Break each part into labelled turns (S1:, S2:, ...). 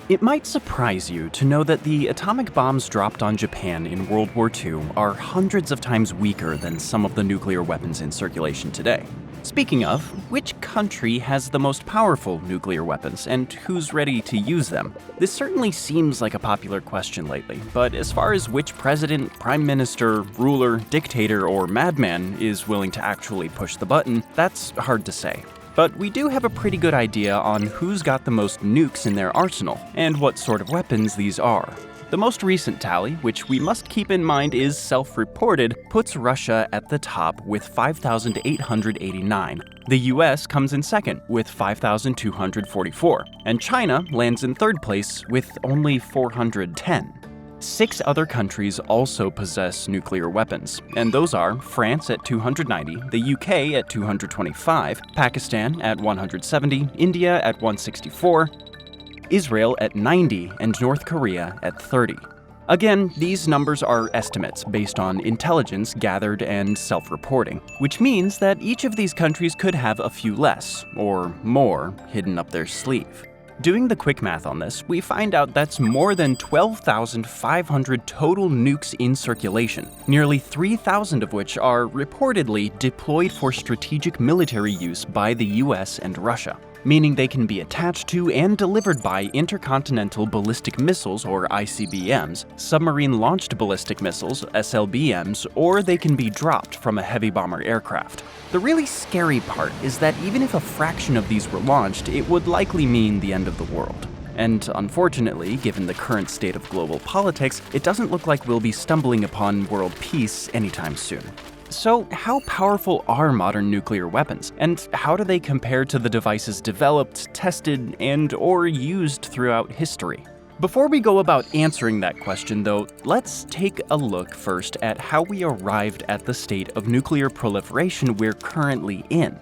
S1: It might surprise you to know that the atomic bombs dropped on Japan in World War II are hundreds of times weaker than some of the nuclear weapons in circulation today. Speaking of, which country has the most powerful nuclear weapons, and who's ready to use them? This certainly seems like a popular question lately, but as far as which president, prime minister, ruler, dictator, or madman is willing to actually push the button, that's hard to say. But we do have a pretty good idea on who's got the most nukes in their arsenal, and what sort of weapons these are. The most recent tally, which we must keep in mind is self-reported, puts Russia at the top with 5,889. The US comes in second with 5,244, and China lands in third place with only 410. 6 other countries also possess nuclear weapons, and those are France at 290, the UK at 225, Pakistan at 170, India at 164, Israel at 90, and North Korea at 30. Again, these numbers are estimates based on intelligence gathered and self-reporting, which means that each of these countries could have a few less, or more, hidden up their sleeve. Doing the quick math on this, we find out that's more than 12,500 total nukes in circulation, nearly 3,000 of which are reportedly deployed for strategic military use by the US and Russia, meaning they can be attached to and delivered by intercontinental ballistic missiles or ICBMs, submarine-launched ballistic missiles SLBMs, or they can be dropped from a heavy bomber aircraft. The really scary part is that even if a fraction of these were launched, it would likely mean the end of the world. And unfortunately, given the current state of global politics, it doesn't look like we'll be stumbling upon world peace anytime soon. So, how powerful are modern nuclear weapons, and how do they compare to the devices developed, tested, and/or used throughout history? Before we go about answering that question, though, let's take a look first at how we arrived at the state of nuclear proliferation we're currently in.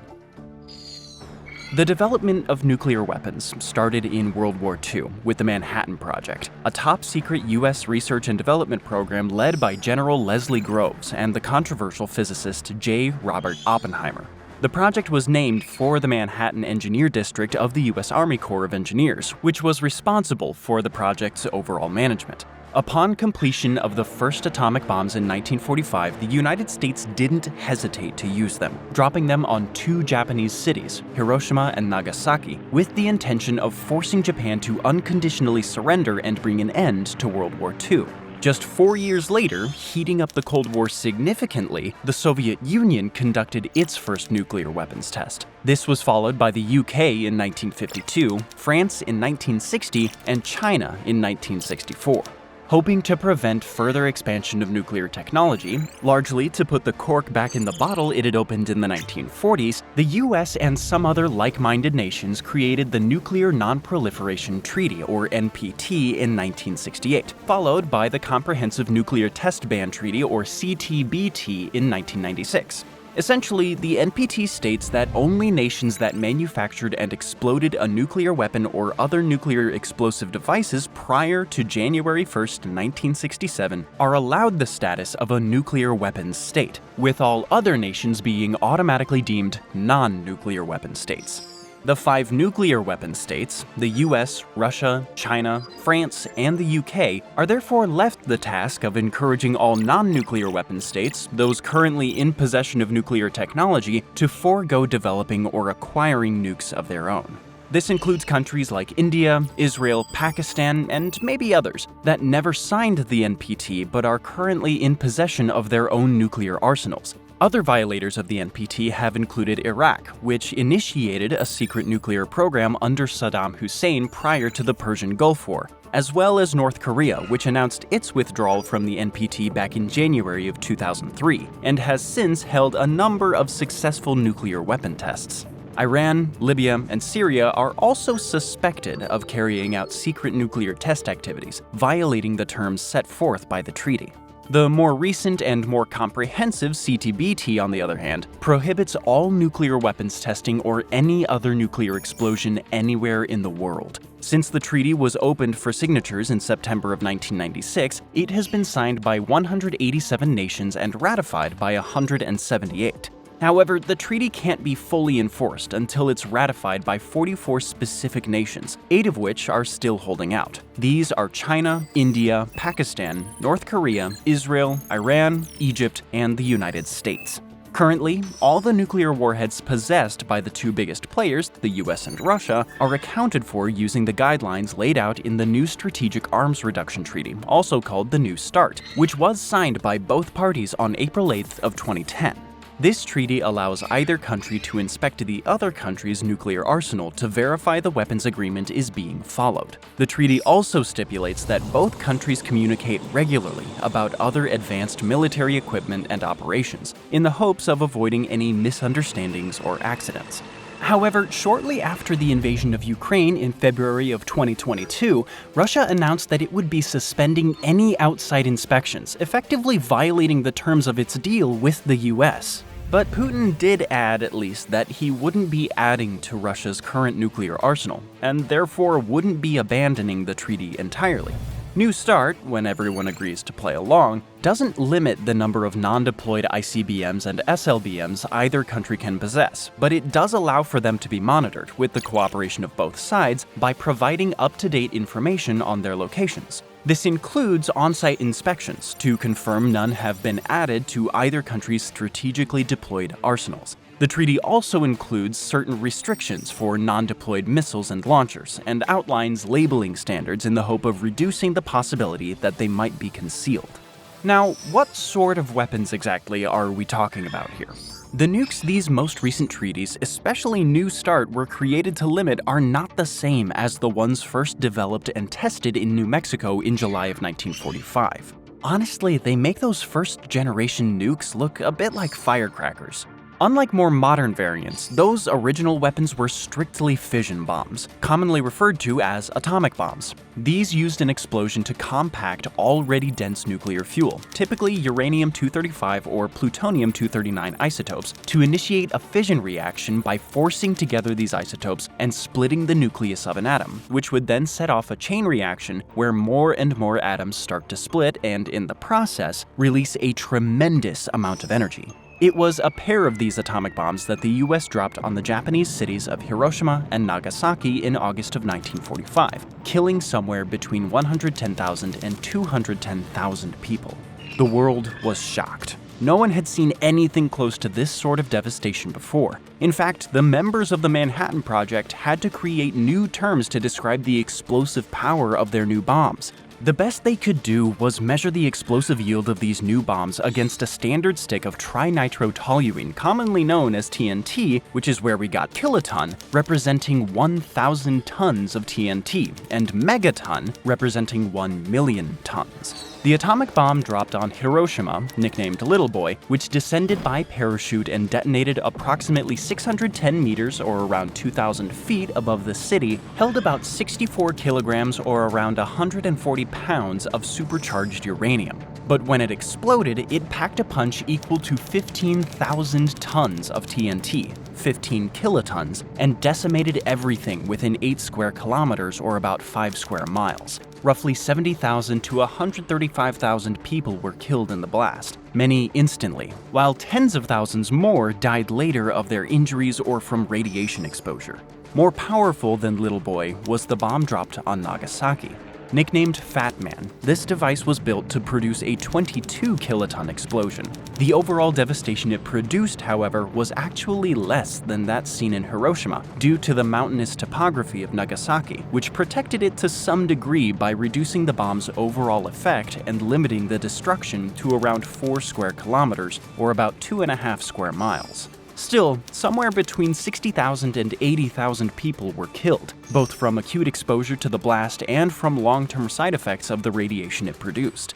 S1: The development of nuclear weapons started in World War II with the Manhattan Project, a top-secret US research and development program led by General Leslie Groves and the controversial physicist J. Robert Oppenheimer. The project was named for the Manhattan Engineer District of the US Army Corps of Engineers, which was responsible for the project's overall management. Upon completion of the first atomic bombs in 1945, the United States didn't hesitate to use them, dropping them on 2 Japanese cities, Hiroshima and Nagasaki, with the intention of forcing Japan to unconditionally surrender and bring an end to World War II. Just 4 years later, heating up the Cold War significantly, the Soviet Union conducted its first nuclear weapons test. This was followed by the UK in 1952, France in 1960, and China in 1964. Hoping to prevent further expansion of nuclear technology, largely to put the cork back in the bottle it had opened in the 1940s, the US and some other like-minded nations created the Nuclear Non-Proliferation Treaty, or NPT, in 1968, followed by the Comprehensive Nuclear Test Ban Treaty, or CTBT, in 1996. Essentially, the NPT states that only nations that manufactured and exploded a nuclear weapon or other nuclear explosive devices prior to January 1, 1967, are allowed the status of a nuclear weapons state, with all other nations being automatically deemed non-nuclear weapon states. The 5 nuclear weapon states, the US, Russia, China, France, and the UK, are therefore left the task of encouraging all non-nuclear weapon states, those currently in possession of nuclear technology, to forego developing or acquiring nukes of their own. This includes countries like India, Israel, Pakistan, and maybe others that never signed the NPT but are currently in possession of their own nuclear arsenals. Other violators of the NPT have included Iraq, which initiated a secret nuclear program under Saddam Hussein prior to the Persian Gulf War, as well as North Korea, which announced its withdrawal from the NPT back in January of 2003, and has since held a number of successful nuclear weapon tests. Iran, Libya, and Syria are also suspected of carrying out secret nuclear test activities, violating the terms set forth by the treaty. The more recent and more comprehensive CTBT, on the other hand, prohibits all nuclear weapons testing or any other nuclear explosion anywhere in the world. Since the treaty was opened for signatures in September of 1996, it has been signed by 187 nations and ratified by 178. However, the treaty can't be fully enforced until it's ratified by 44 specific nations, 8 of which are still holding out. These are China, India, Pakistan, North Korea, Israel, Iran, Egypt, and the United States. Currently, all the nuclear warheads possessed by the two biggest players, the US and Russia, are accounted for using the guidelines laid out in the new Strategic Arms Reduction Treaty, also called the New START, which was signed by both parties on April 8th of 2010. This treaty allows either country to inspect the other country's nuclear arsenal to verify the weapons agreement is being followed. The treaty also stipulates that both countries communicate regularly about other advanced military equipment and operations, in the hopes of avoiding any misunderstandings or accidents. However, shortly after the invasion of Ukraine in February of 2022, Russia announced that it would be suspending any outside inspections, effectively violating the terms of its deal with the US. But Putin did add, at least, that he wouldn't be adding to Russia's current nuclear arsenal, and therefore wouldn't be abandoning the treaty entirely. New START, when everyone agrees to play along, doesn't limit the number of non-deployed ICBMs and SLBMs either country can possess, but it does allow for them to be monitored, with the cooperation of both sides, by providing up-to-date information on their locations. This includes on-site inspections to confirm none have been added to either country's strategically deployed arsenals. The treaty also includes certain restrictions for non-deployed missiles and launchers, and outlines labeling standards in the hope of reducing the possibility that they might be concealed. Now, what sort of weapons exactly are we talking about here? The nukes these most recent treaties, especially New START, were created to limit are not the same as the ones first developed and tested in New Mexico in July of 1945. Honestly, they make those first-generation nukes look a bit like firecrackers. Unlike more modern variants, those original weapons were strictly fission bombs, commonly referred to as atomic bombs. These used an explosion to compact already dense nuclear fuel, typically uranium-235 or plutonium-239 isotopes, to initiate a fission reaction by forcing together these isotopes and splitting the nucleus of an atom, which would then set off a chain reaction where more and more atoms start to split and, in the process, release a tremendous amount of energy. It was a pair of these atomic bombs that the US dropped on the Japanese cities of Hiroshima and Nagasaki in August of 1945, killing somewhere between 110,000 and 210,000 people. The world was shocked. No one had seen anything close to this sort of devastation before. In fact, the members of the Manhattan Project had to create new terms to describe the explosive power of their new bombs. The best they could do was measure the explosive yield of these new bombs against a standard stick of trinitrotoluene, commonly known as TNT, which is where we got kiloton, representing 1,000 tons of TNT, and megaton, representing 1 million tons. The atomic bomb dropped on Hiroshima, nicknamed Little Boy, which descended by parachute and detonated approximately 610 meters or around 2,000 feet above the city, held about 64 kilograms or around 140 pounds of supercharged uranium. But when it exploded, it packed a punch equal to 15,000 tons of TNT, 15 kilotons, and decimated everything within 8 square kilometers or about 5 square miles. Roughly 70,000 to 135,000 people were killed in the blast, many instantly, while tens of thousands more died later of their injuries or from radiation exposure. More powerful than Little Boy was the bomb dropped on Nagasaki. Nicknamed Fat Man, this device was built to produce a 22 kiloton explosion. The overall devastation it produced, however, was actually less than that seen in Hiroshima, due to the mountainous topography of Nagasaki, which protected it to some degree by reducing the bomb's overall effect and limiting the destruction to around 4 square kilometers, or about 2.5 square miles. Still, somewhere between 60,000 and 80,000 people were killed, both from acute exposure to the blast and from long-term side effects of the radiation it produced.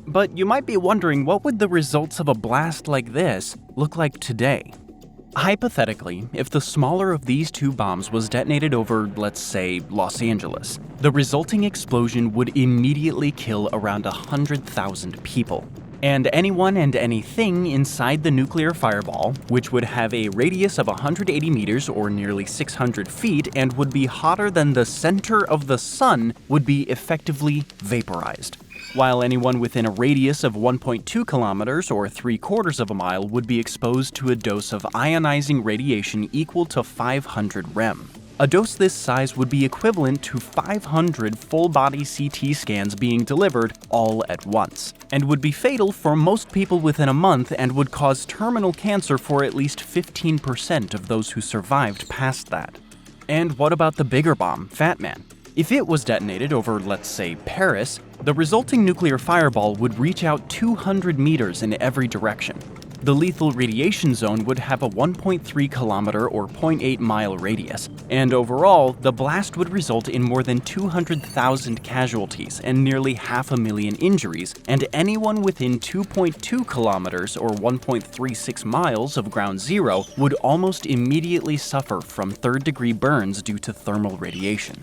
S1: But you might be wondering, what would the results of a blast like this look like today? Hypothetically, if the smaller of these two bombs was detonated over, let's say, Los Angeles, the resulting explosion would immediately kill around 100,000 people. And anyone and anything inside the nuclear fireball, which would have a radius of 180 meters or nearly 600 feet and would be hotter than the center of the sun, would be effectively vaporized. While anyone within a radius of 1.2 kilometers or 3/4 of a mile would be exposed to a dose of ionizing radiation equal to 500 rem. A dose this size would be equivalent to 500 full-body CT scans being delivered all at once, and would be fatal for most people within a month and would cause terminal cancer for at least 15% of those who survived past that. And what about the bigger bomb, Fat Man? If it was detonated over, let's say, Paris, the resulting nuclear fireball would reach out 200 meters in every direction. The lethal radiation zone would have a 1.3 kilometer or 0.8 mile radius, and overall, the blast would result in more than 200,000 casualties and nearly 500,000 injuries, and anyone within 2.2 kilometers or 1.36 miles of ground zero would almost immediately suffer from third-degree burns due to thermal radiation.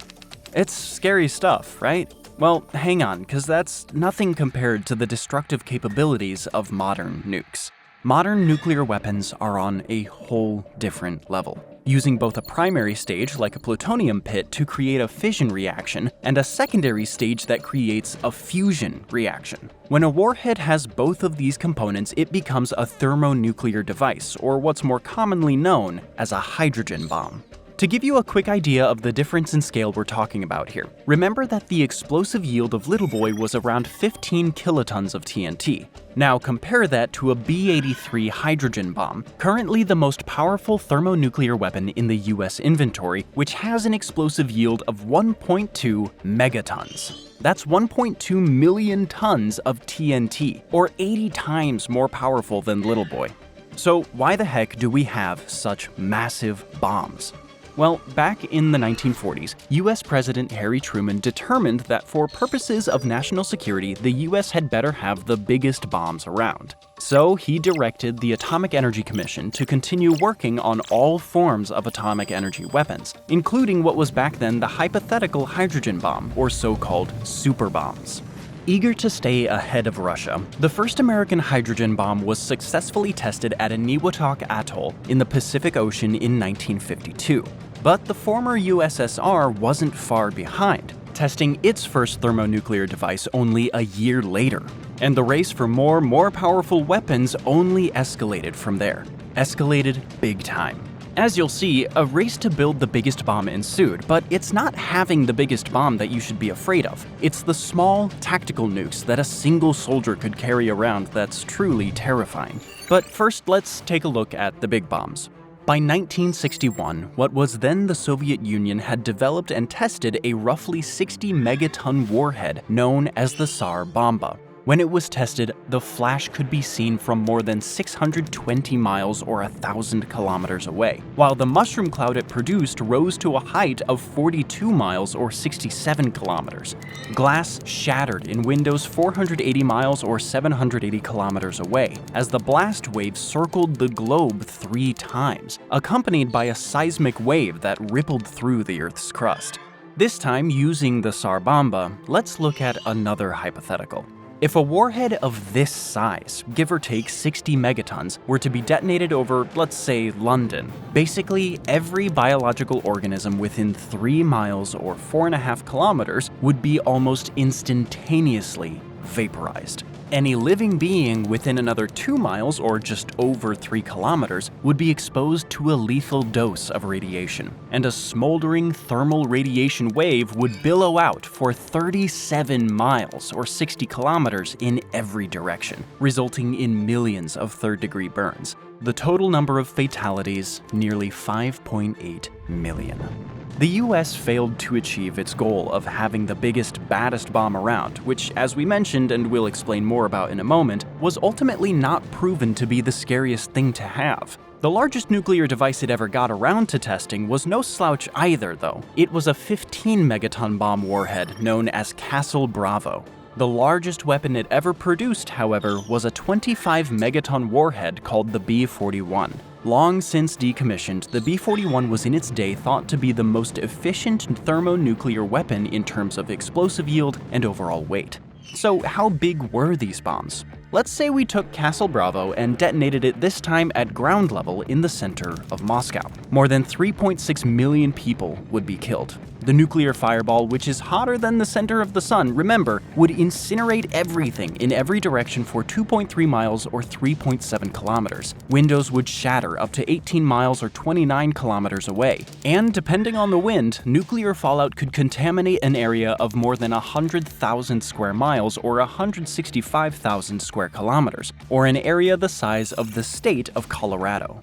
S1: It's scary stuff, right? Well, hang on, because that's nothing compared to the destructive capabilities of modern nukes. Modern nuclear weapons are on a whole different level, using both a primary stage like a plutonium pit to create a fission reaction and a secondary stage that creates a fusion reaction. When a warhead has both of these components, it becomes a thermonuclear device, or what's more commonly known as a hydrogen bomb. To give you a quick idea of the difference in scale we're talking about here, remember that the explosive yield of Little Boy was around 15 kilotons of TNT. Now compare that to a B-83 hydrogen bomb, currently the most powerful thermonuclear weapon in the US inventory, which has an explosive yield of 1.2 megatons. That's 1.2 million tons of TNT, or 80 times more powerful than Little Boy. So why the heck do we have such massive bombs? Well, back in the 1940s, US President Harry Truman determined that for purposes of national security, the US had better have the biggest bombs around. So he directed the Atomic Energy Commission to continue working on all forms of atomic energy weapons, including what was back then the hypothetical hydrogen bomb, or so-called super bombs. Eager to stay ahead of Russia, the first American hydrogen bomb was successfully tested at Eniwetok Atoll in the Pacific Ocean in 1952. But the former USSR wasn't far behind, testing its first thermonuclear device only a year later. And the race for more powerful weapons only escalated from there. Escalated big time. As you'll see, a race to build the biggest bomb ensued, but it's not having the biggest bomb that you should be afraid of. It's the small, tactical nukes that a single soldier could carry around that's truly terrifying. But first, let's take a look at the big bombs. By 1961, what was then the Soviet Union had developed and tested a roughly 60 megaton warhead known as the Tsar Bomba. When it was tested, the flash could be seen from more than 620 miles or 1,000 kilometers away, while the mushroom cloud it produced rose to a height of 42 miles or 67 kilometers. Glass shattered in windows 480 miles or 780 kilometers away, as the blast wave circled the globe 3 times, accompanied by a seismic wave that rippled through the Earth's crust. This time, using the Tsar Bomba, let's look at another hypothetical. If a warhead of this size, give or take 60 megatons, were to be detonated over, let's say, London, basically every biological organism within 3 miles or 4.5 kilometers would be almost instantaneously vaporized. Any living being within another 2 miles or just over 3 kilometers would be exposed to a lethal dose of radiation, and a smoldering thermal radiation wave would billow out for 37 miles or 60 kilometers in every direction, resulting in millions of third-degree burns. The total number of fatalities, nearly 5.8 million. The US failed to achieve its goal of having the biggest, baddest bomb around, which, as we mentioned and we'll explain more about in a moment, was ultimately not proven to be the scariest thing to have. The largest nuclear device it ever got around to testing was no slouch either, though. It was a 15 megaton bomb warhead known as Castle Bravo. The largest weapon it ever produced, however, was a 25 megaton warhead called the B-41. Long since decommissioned, the B-41 was in its day thought to be the most efficient thermonuclear weapon in terms of explosive yield and overall weight. So how big were these bombs? Let's say we took Castle Bravo and detonated it this time at ground level in the center of Moscow. More than 3.6 million people would be killed. The nuclear fireball, which is hotter than the center of the sun, remember, would incinerate everything in every direction for 2.3 miles or 3.7 kilometers. Windows would shatter up to 18 miles or 29 kilometers away. And depending on the wind, nuclear fallout could contaminate an area of more than 100,000 square miles or 165,000 square kilometers, or an area the size of the state of Colorado.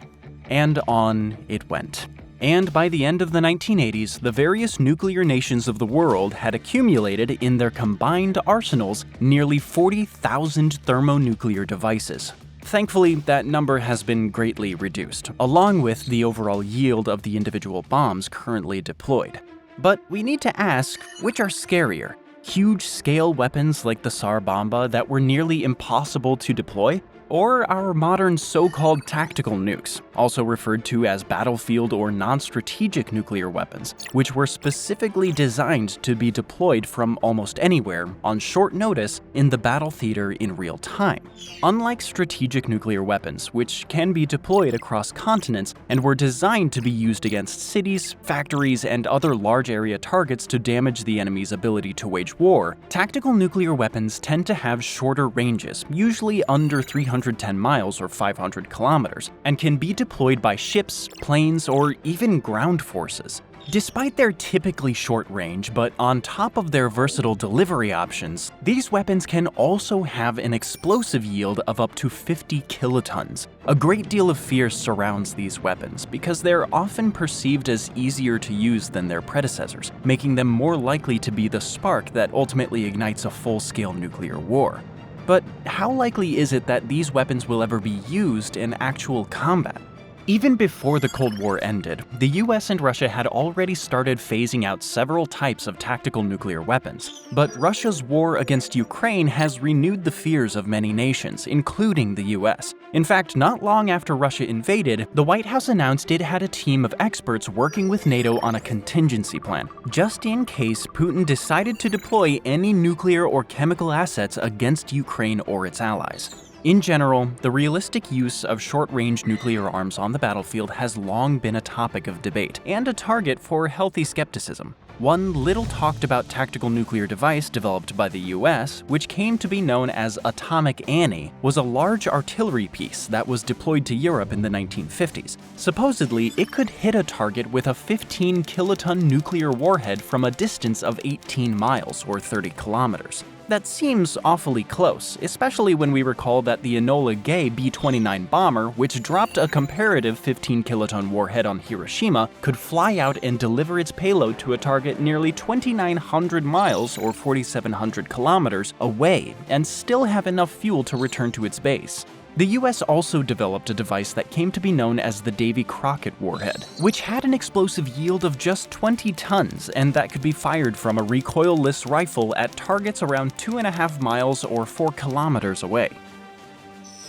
S1: And on it went. And by the end of the 1980s, the various nuclear nations of the world had accumulated in their combined arsenals nearly 40,000 thermonuclear devices. Thankfully, that number has been greatly reduced, along with the overall yield of the individual bombs currently deployed. But we need to ask, which are scarier? Huge-scale weapons like the Tsar Bomba that were nearly impossible to deploy? Or our modern so-called tactical nukes, also referred to as battlefield or non-strategic nuclear weapons, which were specifically designed to be deployed from almost anywhere on short notice in the battle theater in real time. Unlike strategic nuclear weapons, which can be deployed across continents and were designed to be used against cities, factories, and other large area targets to damage the enemy's ability to wage war, tactical nuclear weapons tend to have shorter ranges, usually under 310 miles or 500 kilometers, and can be deployed by ships, planes, or even ground forces. Despite their typically short range, but on top of their versatile delivery options, these weapons can also have an explosive yield of up to 50 kilotons. A great deal of fear surrounds these weapons because they're often perceived as easier to use than their predecessors, making them more likely to be the spark that ultimately ignites a full-scale nuclear war. But how likely is it that these weapons will ever be used in actual combat? Even before the Cold War ended, the US and Russia had already started phasing out several types of tactical nuclear weapons. But Russia's war against Ukraine has renewed the fears of many nations, including the US. In fact, not long after Russia invaded, the White House announced it had a team of experts working with NATO on a contingency plan, just in case Putin decided to deploy any nuclear or chemical assets against Ukraine or its allies. In general, the realistic use of short-range nuclear arms on the battlefield has long been a topic of debate and a target for healthy skepticism. One little-talked-about tactical nuclear device developed by the US, which came to be known as Atomic Annie, was a large artillery piece that was deployed to Europe in the 1950s. Supposedly, it could hit a target with a 15-kiloton nuclear warhead from a distance of 18 miles or 30 kilometers. That seems awfully close, especially when we recall that the Enola Gay B-29 bomber, which dropped a comparative 15-kiloton warhead on Hiroshima, could fly out and deliver its payload to a target nearly 2,900 miles or 4,700 kilometers away and still have enough fuel to return to its base. The US also developed a device that came to be known as the Davy Crockett warhead, which had an explosive yield of just 20 tons and that could be fired from a recoilless rifle at targets around 2.5 miles or 4 kilometers away.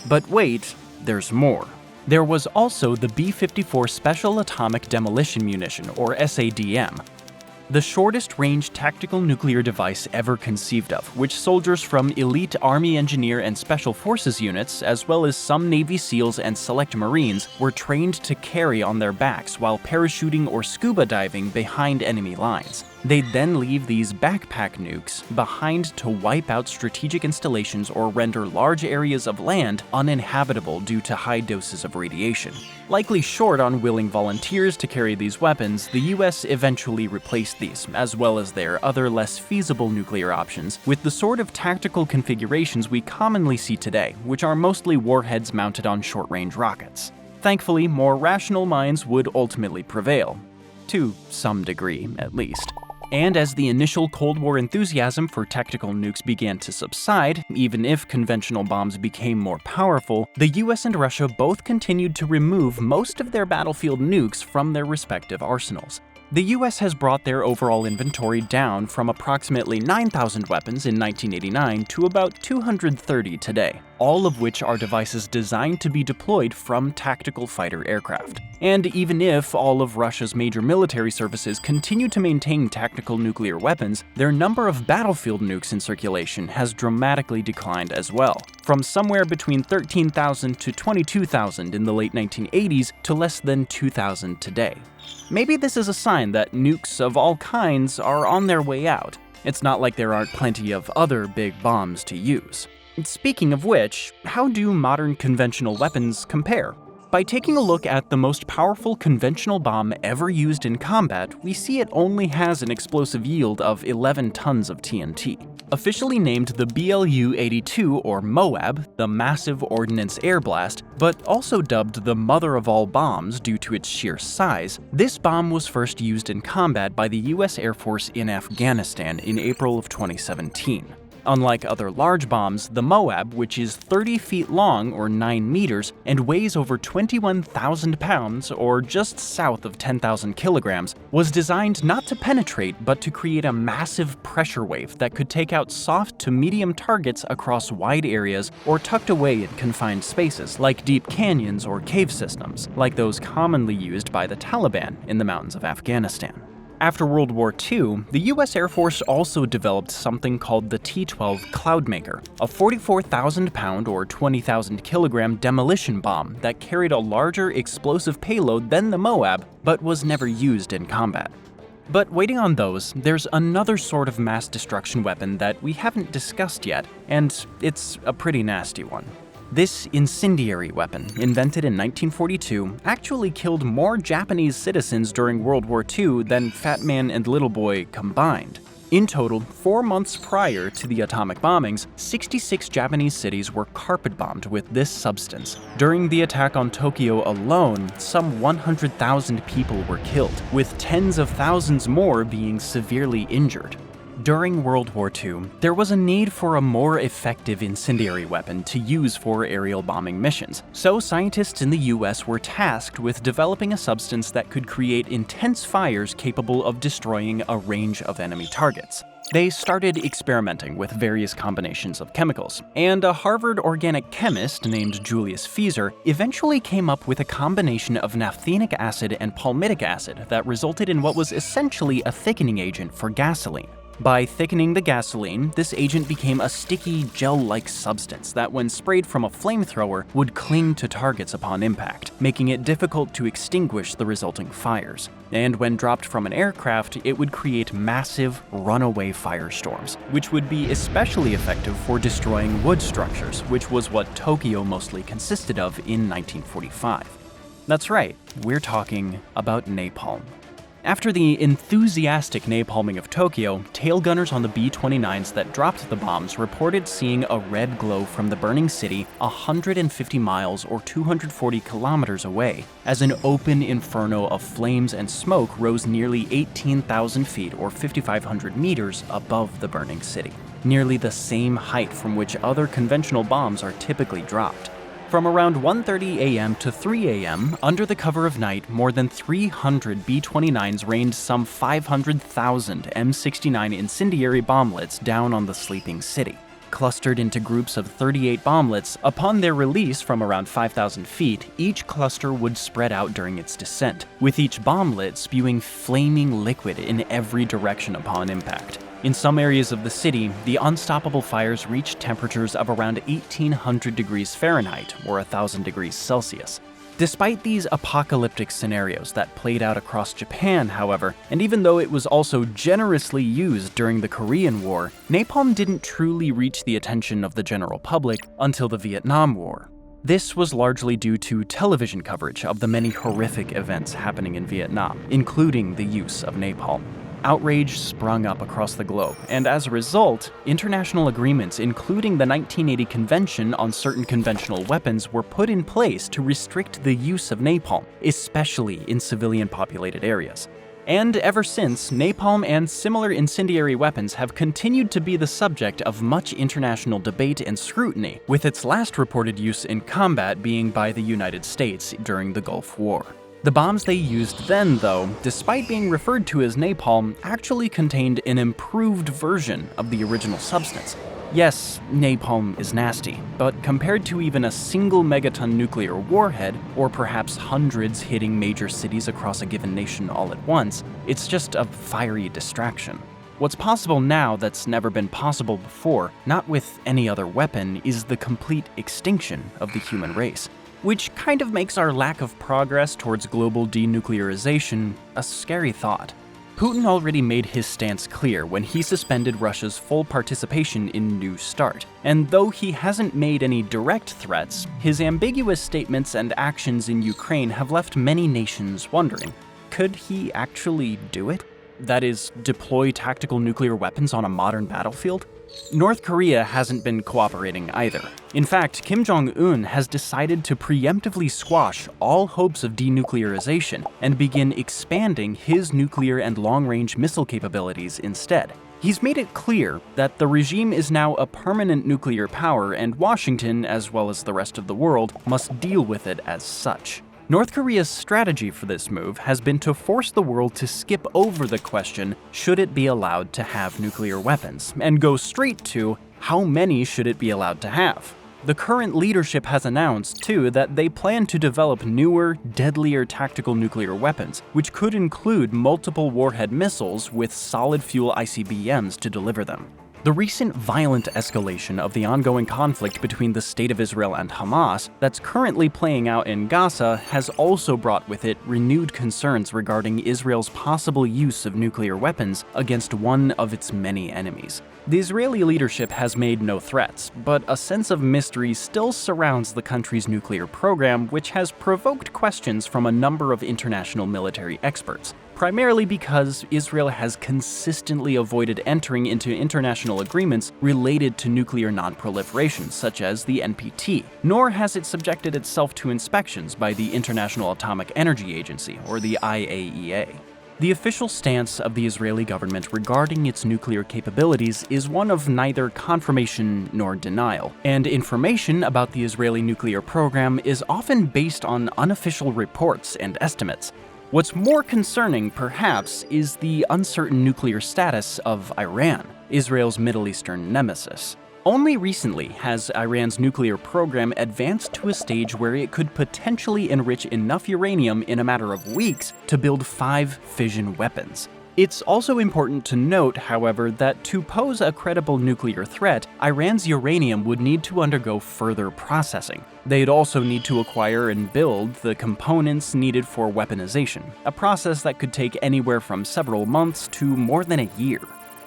S1: But wait, there's more. There was also the B-54 Special Atomic Demolition Munition, or SADM, the shortest-range tactical nuclear device ever conceived of, which soldiers from elite Army Engineer and Special Forces units, as well as some Navy SEALs and select Marines, were trained to carry on their backs while parachuting or scuba diving behind enemy lines. They'd then leave these backpack nukes behind to wipe out strategic installations or render large areas of land uninhabitable due to high doses of radiation. Likely short on willing volunteers to carry these weapons, the US eventually replaced these, as well as their other less feasible nuclear options, with the sort of tactical configurations we commonly see today, which are mostly warheads mounted on short-range rockets. Thankfully, more rational minds would ultimately prevail. To some degree, at least. And as the initial Cold War enthusiasm for tactical nukes began to subside, even if conventional bombs became more powerful, the US and Russia both continued to remove most of their battlefield nukes from their respective arsenals. The US has brought their overall inventory down from approximately 9,000 weapons in 1989 to about 230 today, all of which are devices designed to be deployed from tactical fighter aircraft. And even if all of Russia's major military services continue to maintain tactical nuclear weapons, their number of battlefield nukes in circulation has dramatically declined as well, from somewhere between 13,000 to 22,000 in the late 1980s to less than 2,000 today. Maybe this is a sign that nukes of all kinds are on their way out. It's not like there aren't plenty of other big bombs to use. Speaking of which, how do modern conventional weapons compare? By taking a look at the most powerful conventional bomb ever used in combat, we see it only has an explosive yield of 11 tons of TNT. Officially named the BLU-82 or MOAB, the Massive Ordnance Air Blast, but also dubbed the mother of all bombs due to its sheer size, this bomb was first used in combat by the US Air Force in Afghanistan in April of 2017. Unlike other large bombs, the MOAB, which is 30 feet long or 9 meters and weighs over 21,000 pounds or just south of 10,000 kilograms, was designed not to penetrate but to create a massive pressure wave that could take out soft to medium targets across wide areas or tucked away in confined spaces like deep canyons or cave systems, like those commonly used by the Taliban in the mountains of Afghanistan. After World War II, the US Air Force also developed something called the T-12 Cloudmaker, a 44,000-pound or 20,000-kilogram demolition bomb that carried a larger explosive payload than the MOAB, but was never used in combat. But waiting on those, there's another sort of mass destruction weapon that we haven't discussed yet, and it's a pretty nasty one. This incendiary weapon, invented in 1942, actually killed more Japanese citizens during World War II than Fat Man and Little Boy combined. In total, 4 months prior to the atomic bombings, 66 Japanese cities were carpet-bombed with this substance. During the attack on Tokyo alone, some 100,000 people were killed, with tens of thousands more being severely injured. During World War II, there was a need for a more effective incendiary weapon to use for aerial bombing missions, so scientists in the US were tasked with developing a substance that could create intense fires capable of destroying a range of enemy targets. They started experimenting with various combinations of chemicals, and a Harvard organic chemist named Julius Fieser eventually came up with a combination of naphthenic acid and palmitic acid that resulted in what was essentially a thickening agent for gasoline. By thickening the gasoline, this agent became a sticky, gel-like substance that, when sprayed from a flamethrower, would cling to targets upon impact, making it difficult to extinguish the resulting fires. And when dropped from an aircraft, it would create massive, runaway firestorms, which would be especially effective for destroying wood structures, which was what Tokyo mostly consisted of in 1945. That's right, we're talking about napalm. After the enthusiastic napalming of Tokyo, tail gunners on the B-29s that dropped the bombs reported seeing a red glow from the burning city 150 miles or 240 kilometers away, as an open inferno of flames and smoke rose nearly 18,000 feet or 5,500 meters above the burning city, nearly the same height from which other conventional bombs are typically dropped. From around 1:30 a.m. to 3 a.m., under the cover of night, more than 300 B-29s rained some 500,000 M69 incendiary bomblets down on the sleeping city. Clustered into groups of 38 bomblets, upon their release from around 5,000 feet, each cluster would spread out during its descent, with each bomblet spewing flaming liquid in every direction upon impact. In some areas of the city, the unstoppable fires reached temperatures of around 1,800 degrees Fahrenheit or 1,000 degrees Celsius. Despite these apocalyptic scenarios that played out across Japan, however, and even though it was also generously used during the Korean War, napalm didn't truly reach the attention of the general public until the Vietnam War. This was largely due to television coverage of the many horrific events happening in Vietnam, including the use of napalm. Outrage sprung up across the globe, and as a result, international agreements including the 1980 Convention on Certain Conventional Weapons were put in place to restrict the use of napalm, especially in civilian-populated areas. And ever since, napalm and similar incendiary weapons have continued to be the subject of much international debate and scrutiny, with its last reported use in combat being by the United States during the Gulf War. The bombs they used then, though, despite being referred to as napalm, actually contained an improved version of the original substance. Yes, napalm is nasty, but compared to even a single megaton nuclear warhead, or perhaps hundreds hitting major cities across a given nation all at once, it's just a fiery distraction. What's possible now that's never been possible before, not with any other weapon, is the complete extinction of the human race. Which kind of makes our lack of progress towards global denuclearization a scary thought. Putin already made his stance clear when he suspended Russia's full participation in New START, and though he hasn't made any direct threats, his ambiguous statements and actions in Ukraine have left many nations wondering, could he actually do it? That is, deploy tactical nuclear weapons on a modern battlefield? North Korea hasn't been cooperating either. In fact, Kim Jong-un has decided to preemptively squash all hopes of denuclearization and begin expanding his nuclear and long-range missile capabilities instead. He's made it clear that the regime is now a permanent nuclear power, and Washington, as well as the rest of the world, must deal with it as such. North Korea's strategy for this move has been to force the world to skip over the question, should it be allowed to have nuclear weapons, and go straight to, how many should it be allowed to have? The current leadership has announced, too, that they plan to develop newer, deadlier tactical nuclear weapons, which could include multiple warhead missiles with solid-fuel ICBMs to deliver them. The recent violent escalation of the ongoing conflict between the State of Israel and Hamas that's currently playing out in Gaza has also brought with it renewed concerns regarding Israel's possible use of nuclear weapons against one of its many enemies. The Israeli leadership has made no threats, but a sense of mystery still surrounds the country's nuclear program, which has provoked questions from a number of international military experts. Primarily because Israel has consistently avoided entering into international agreements related to nuclear non-proliferation, such as the NPT, nor has it subjected itself to inspections by the International Atomic Energy Agency, or the IAEA. The official stance of the Israeli government regarding its nuclear capabilities is one of neither confirmation nor denial, and information about the Israeli nuclear program is often based on unofficial reports and estimates. What's more concerning, perhaps, is the uncertain nuclear status of Iran, Israel's Middle Eastern nemesis. Only recently has Iran's nuclear program advanced to a stage where it could potentially enrich enough uranium in a matter of weeks to build 5 fission weapons. It's also important to note, however, that to pose a credible nuclear threat, Iran's uranium would need to undergo further processing. They'd also need to acquire and build the components needed for weaponization, a process that could take anywhere from several months to more than a year.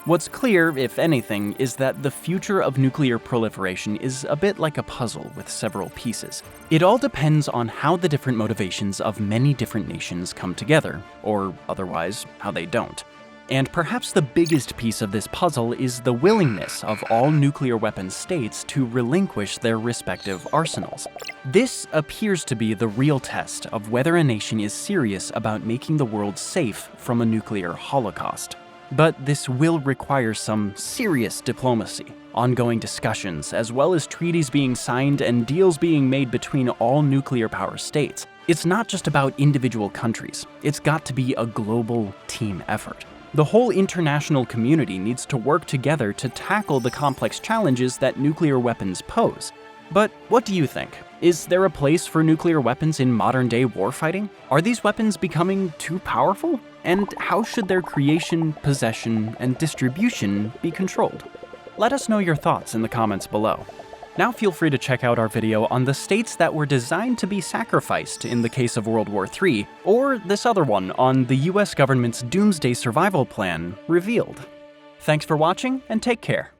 S1: What's clear, if anything, is that the future of nuclear proliferation is a bit like a puzzle with several pieces. It all depends on how the different motivations of many different nations come together, or otherwise, how they don't. And perhaps the biggest piece of this puzzle is the willingness of all nuclear weapon states to relinquish their respective arsenals. This appears to be the real test of whether a nation is serious about making the world safe from a nuclear holocaust. But this will require some serious diplomacy, ongoing discussions, as well as treaties being signed and deals being made between all nuclear power states. It's not just about individual countries, it's got to be a global team effort. The whole international community needs to work together to tackle the complex challenges that nuclear weapons pose. But what do you think? Is there a place for nuclear weapons in modern-day warfighting? Are these weapons becoming too powerful? And how should their creation, possession, and distribution be controlled? Let us know your thoughts in the comments below. Now feel free to check out our video on the states that were designed to be sacrificed in the case of World War III, or this other one on the US government's Doomsday Survival Plan revealed. Thanks for watching, and take care.